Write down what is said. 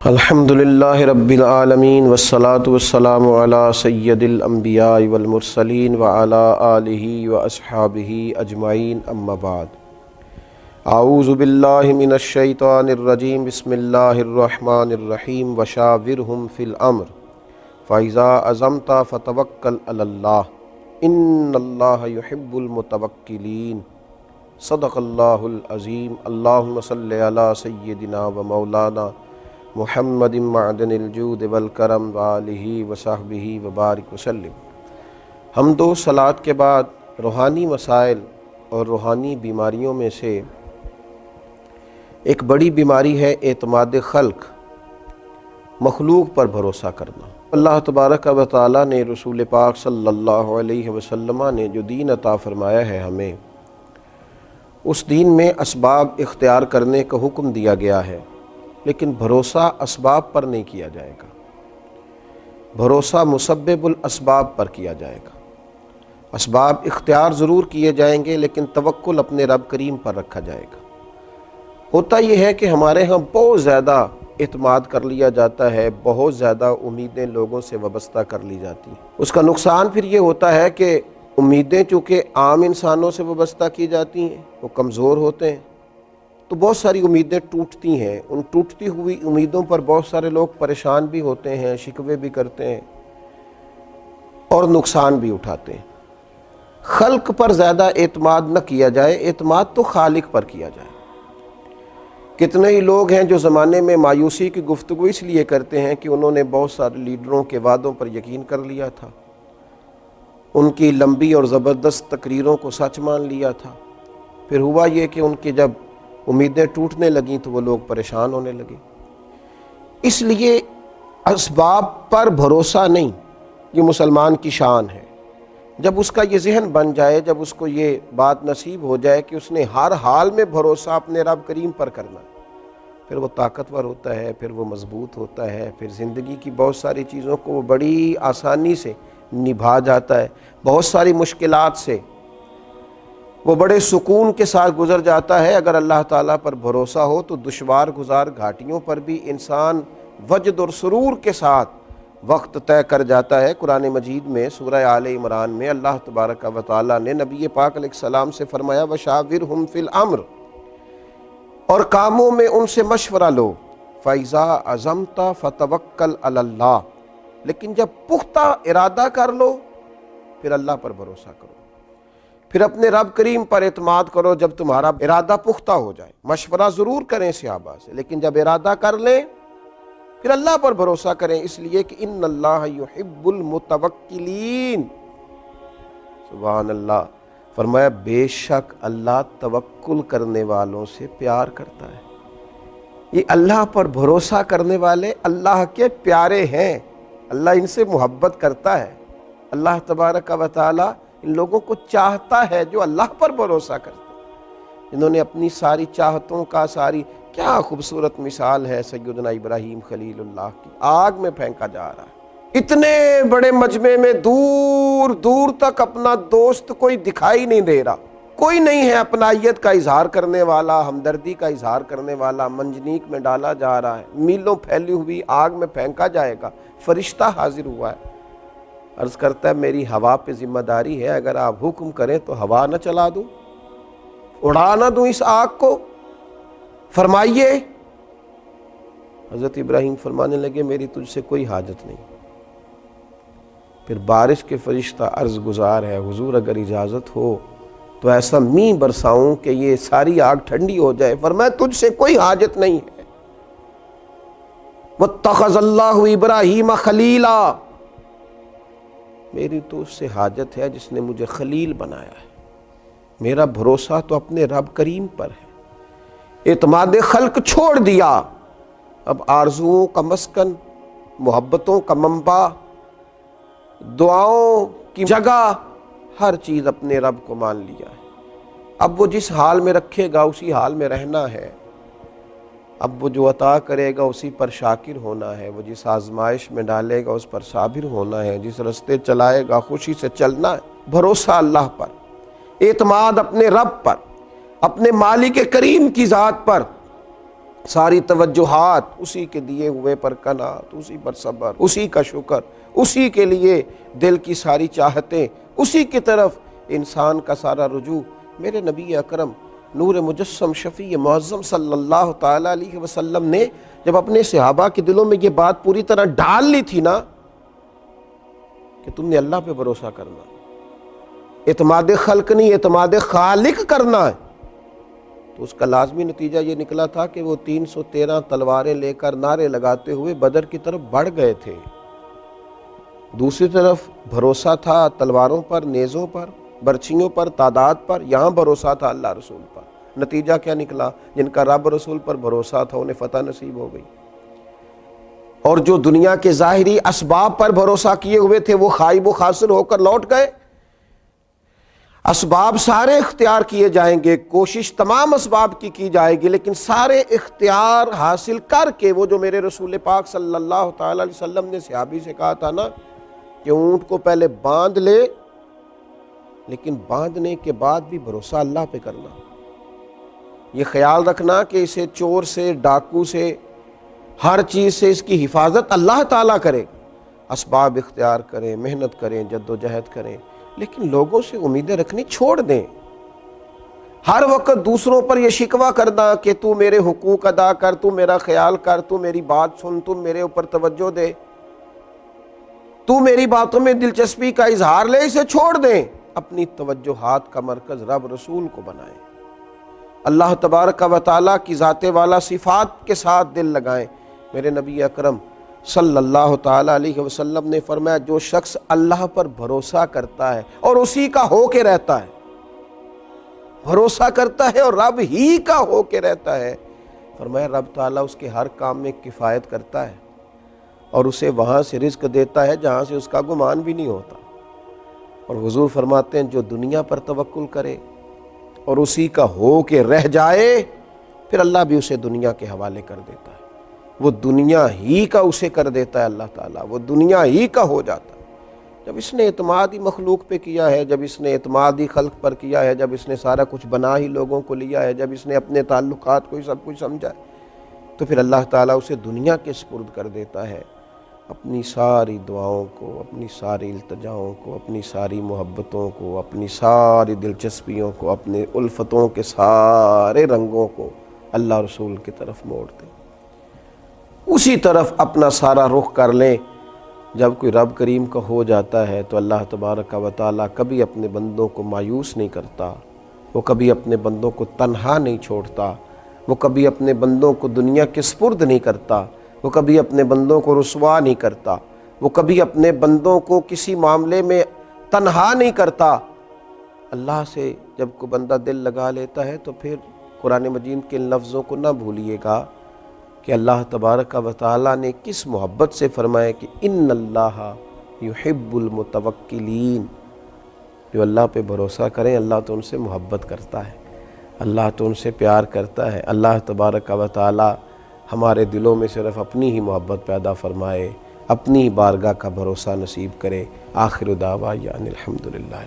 الحمدللہ رب العالمین والصلاة والسلام علی سید الانبیاء والمرسلین وعلی آلہ واصحابہ اجمعین اما بعد اعوذ باللہ من الشیطان الرجیم بسم اللہ الرحمن الرحیم وشاورہم فی الامر فاذا عزمت فتوکل علی اللہ ان اللہ یحب المتوکلین صدق اللہ العظیم اللہم صلی علی سیدنا و مولانا محمد معدن الجود والکرم وآلہ وصحبہ وبارک وسلم۔ حمد و صلوات کے بعد روحانی مسائل اور روحانی بیماریوں میں سے ایک بڑی بیماری ہے اعتماد خلق، مخلوق پر بھروسہ کرنا۔ اللہ تبارک و تعالیٰ نے رسول پاک صلی اللہ علیہ وسلم نے جو دین عطا فرمایا ہے ہمیں، اس دین میں اسباب اختیار کرنے کا حکم دیا گیا ہے، لیکن بھروسہ اسباب پر نہیں کیا جائے گا، بھروسہ مسبب الاسباب پر کیا جائے گا۔ اسباب اختیار ضرور کیے جائیں گے لیکن توکل اپنے رب کریم پر رکھا جائے گا۔ ہوتا یہ ہے کہ ہمارے ہاں بہت زیادہ اعتماد کر لیا جاتا ہے، بہت زیادہ امیدیں لوگوں سے وابستہ کر لی جاتی ہیں۔ اس کا نقصان پھر یہ ہوتا ہے کہ امیدیں چونکہ عام انسانوں سے وابستہ کی جاتی ہیں، وہ کمزور ہوتے ہیں، تو بہت ساری امیدیں ٹوٹتی ہیں۔ ان ٹوٹتی ہوئی امیدوں پر بہت سارے لوگ پریشان بھی ہوتے ہیں، شکوے بھی کرتے ہیں اور نقصان بھی اٹھاتے ہیں۔ خلق پر زیادہ اعتماد نہ کیا جائے، اعتماد تو خالق پر کیا جائے۔ کتنے ہی لوگ ہیں جو زمانے میں مایوسی کی گفتگو اس لیے کرتے ہیں کہ انہوں نے بہت سارے لیڈروں کے وعدوں پر یقین کر لیا تھا، ان کی لمبی اور زبردست تقریروں کو سچ مان لیا تھا، پھر ہوا یہ کہ ان کی جب امیدیں ٹوٹنے لگیں تو وہ لوگ پریشان ہونے لگے۔ اس لیے اسباب پر بھروسہ نہیں، یہ مسلمان کی شان ہے۔ جب اس کا یہ ذہن بن جائے، جب اس کو یہ بات نصیب ہو جائے کہ اس نے ہر حال میں بھروسہ اپنے رب کریم پر کرنا، پھر وہ طاقتور ہوتا ہے، پھر وہ مضبوط ہوتا ہے، پھر زندگی کی بہت ساری چیزوں کو وہ بڑی آسانی سے نبھا جاتا ہے، بہت ساری مشکلات سے وہ بڑے سکون کے ساتھ گزر جاتا ہے۔ اگر اللہ تعالیٰ پر بھروسہ ہو تو دشوار گزار گھاٹیوں پر بھی انسان وجد اور سرور کے ساتھ وقت طے کر جاتا ہے۔ قرآن مجید میں سورہ آل عمران میں اللہ تبارک و تعالیٰ نے نبی پاک علیہ السلام سے فرمایا وَشَاوِرْهُمْ فِي الْأَمْرِ، اور کاموں میں ان سے مشورہ لو، فَإِذَا عَزَمْتَ فَتَوَكَّلْ عَلَى اللَّهِ، لیکن جب پختہ ارادہ کر لو پھر اللہ پر بھروسہ کرو، پھر اپنے رب کریم پر اعتماد کرو۔ جب تمہارا ارادہ پختہ ہو جائے، مشورہ ضرور کریں صحابہ سے، لیکن جب ارادہ کر لیں پھر اللہ پر بھروسہ کریں، اس لیے کہ ان اللہ یحب المتوکلین۔ سبحان اللہ، فرمایا بے شک اللہ توکل کرنے والوں سے پیار کرتا ہے۔ یہ اللہ پر بھروسہ کرنے والے اللہ کے پیارے ہیں، اللہ ان سے محبت کرتا ہے۔ اللہ تبارک و تعالی ان لوگوں کو چاہتا ہے جو اللہ پر بھروسہ کرتے ہیں، جنہوں نے اپنی ساری چاہتوں کا کیا خوبصورت مثال ہے سیدنا ابراہیم خلیل اللہ کی، آگ میں پھینکا جا رہا ہے، اتنے بڑے مجمع میں دور دور تک اپنا دوست کوئی دکھائی نہیں دے رہا، کوئی نہیں ہے اپنائیت کا اظہار کرنے والا، ہمدردی کا اظہار کرنے والا، منجنیق میں ڈالا جا رہا ہے، میلوں پھیلی ہوئی آگ میں پھینکا جائے گا، فرشتہ حاضر ہوا ہے، عرض کرتا ہے میری ہوا پہ ذمہ داری ہے، اگر آپ حکم کریں تو ہوا نہ چلا دوں، اڑا نہ دوں اس آگ کو، فرمائیے۔ حضرت ابراہیم فرمانے لگے میری تجھ سے کوئی حاجت نہیں۔ پھر بارش کے فرشتہ عرض گزار ہے حضور اگر اجازت ہو تو ایسا می برساؤں کہ یہ ساری آگ ٹھنڈی ہو جائے۔ فرمایا تجھ سے کوئی حاجت نہیں ہے۔ وَاتَّخَذَ اللَّهُ إِبْرَاهِيمَ خَلِيلًا، میری تو اس سے حاجت ہے جس نے مجھے خلیل بنایا ہے۔ میرا بھروسہ تو اپنے رب کریم پر ہے۔ اعتماد خلق چھوڑ دیا، اب آرزوؤں کا مسکن، محبتوں کا منبع، دعاؤں کی جگہ، ہر چیز اپنے رب کو مان لیا ہے۔ اب وہ جس حال میں رکھے گا اسی حال میں رہنا ہے، اب وہ جو عطا کرے گا اسی پر شاکر ہونا ہے، وہ جس آزمائش میں ڈالے گا اس پر صابر ہونا ہے، جس رستے چلائے گا خوشی سے چلنا ہے۔ بھروسہ اللہ پر، اعتماد اپنے رب پر، اپنے مالک کریم کی ذات پر، ساری توجہات اسی کے دیے ہوئے پر قناعت، اسی پر صبر، اسی کا شکر، اسی کے لیے دل کی ساری چاہتیں، اسی کی طرف انسان کا سارا رجوع۔ میرے نبی اکرم نور مجسم شفیع معظم صلی اللہ تعالیٰ علیہ وسلم نے جب اپنے صحابہ کے دلوں میں یہ بات پوری طرح ڈال لی تھی نا کہ تم نے اللہ پہ بھروسہ کرنا، اعتماد خلق نہیں اعتماد خالق کرنا ہے، تو اس کا لازمی نتیجہ یہ نکلا تھا کہ وہ 313 تلواریں لے کر نعرے لگاتے ہوئے بدر کی طرف بڑھ گئے تھے۔ دوسری طرف بھروسہ تھا تلواروں پر، نیزوں پر، برچھیوں پر، تعداد پر، یہاں بھروسہ تھا اللہ رسول پر۔ نتیجہ کیا نکلا؟ جن کا رب رسول پر بھروسہ تھا انہیں فتح نصیب ہو گئی، اور جو دنیا کے ظاہری اسباب پر بھروسہ کیے ہوئے تھے وہ خائب و خاسر ہو کر لوٹ گئے۔ اسباب سارے اختیار کیے جائیں گے، کوشش تمام اسباب کی جائے گی، لیکن سارے اختیار حاصل کر کے وہ جو میرے رسول پاک صلی اللہ تعالی علیہ وسلم نے صحابی سے کہا تھا نا کہ اونٹ کو پہلے باندھ لے، لیکن باندھنے کے بعد بھی بھروسہ اللہ پہ کرنا، یہ خیال رکھنا کہ اسے چور سے، ڈاکو سے، ہر چیز سے اس کی حفاظت اللہ تعالیٰ کرے، اسباب اختیار کریں، محنت کریں، جد و جہد کریں، لیکن لوگوں سے امیدیں رکھنی چھوڑ دیں۔ ہر وقت دوسروں پر یہ شکوہ کرنا کہ تو میرے حقوق ادا کر، تو میرا خیال کر، تو میری بات سن، تو میرے اوپر توجہ دے، تو میری باتوں میں دلچسپی کا اظہار لے، اسے چھوڑ دیں۔ اپنی توجہات کا مرکز رب رسول کو بنائیں، اللہ تبارک و تعالیٰ کی ذات والا صفات کے ساتھ دل لگائیں۔ میرے نبی اکرم صلی اللہ تعالیٰ علیہ وسلم نے فرمایا جو شخص اللہ پر بھروسہ کرتا ہے اور اسی کا ہو کے رہتا ہے، بھروسہ کرتا ہے اور رب ہی کا ہو کے رہتا ہے، فرمایا رب تعالیٰ اس کے ہر کام میں کفایت کرتا ہے اور اسے وہاں سے رزق دیتا ہے جہاں سے اس کا گمان بھی نہیں ہوتا۔ اور حضور فرماتے ہیں جو دنیا پر توکل کرے اور اسی کا ہو کے رہ جائے، پھر اللہ بھی اسے دنیا کے حوالے کر دیتا ہے، وہ دنیا ہی کا اسے کر دیتا ہے اللہ تعالیٰ، وہ دنیا ہی کا ہو جاتا ہے۔ جب اس نے اعتماد ہی مخلوق پہ کیا ہے، جب اس نے اعتماد ہی خلق پر کیا ہے، جب اس نے سارا کچھ بنا ہی لوگوں کو لیا ہے، جب اس نے اپنے تعلقات کو ہی سب کچھ سمجھا ہے، تو پھر اللہ تعالیٰ اسے دنیا کے سپرد کر دیتا ہے، اپنی ساری دعاؤں کو، اپنی ساری التجاؤں کو، اپنی ساری محبتوں کو، اپنی ساری دلچسپیوں کو، اپنے الفتوں کے سارے رنگوں کو اللہ رسول کی طرف موڑ دیں، اسی طرف اپنا سارا رخ کر لیں۔ جب کوئی رب کریم کا ہو جاتا ہے تو اللہ تبارک و تعالیٰ کبھی اپنے بندوں کو مایوس نہیں کرتا، وہ کبھی اپنے بندوں کو تنہا نہیں چھوڑتا، وہ کبھی اپنے بندوں کو دنیا کے سپرد نہیں کرتا، وہ کبھی اپنے بندوں کو رسوا نہیں کرتا، وہ کبھی اپنے بندوں کو کسی معاملے میں تنہا نہیں کرتا۔ اللہ سے جب کوئی بندہ دل لگا لیتا ہے تو پھر قرآن مجید کے ان لفظوں کو نہ بھولیے گا کہ اللہ تبارک و تعالیٰ نے کس محبت سے فرمایا کہ ان اللہ یحب المتوکلین، جو اللہ پہ بھروسہ کریں اللہ تو ان سے محبت کرتا ہے، اللہ تو ان سے پیار کرتا ہے۔ اللہ تبارک و تعالیٰ ہمارے دلوں میں صرف اپنی ہی محبت پیدا فرمائے، اپنی بارگاہ کا بھروسہ نصیب کرے۔ آخر دعوانا الحمدللہ۔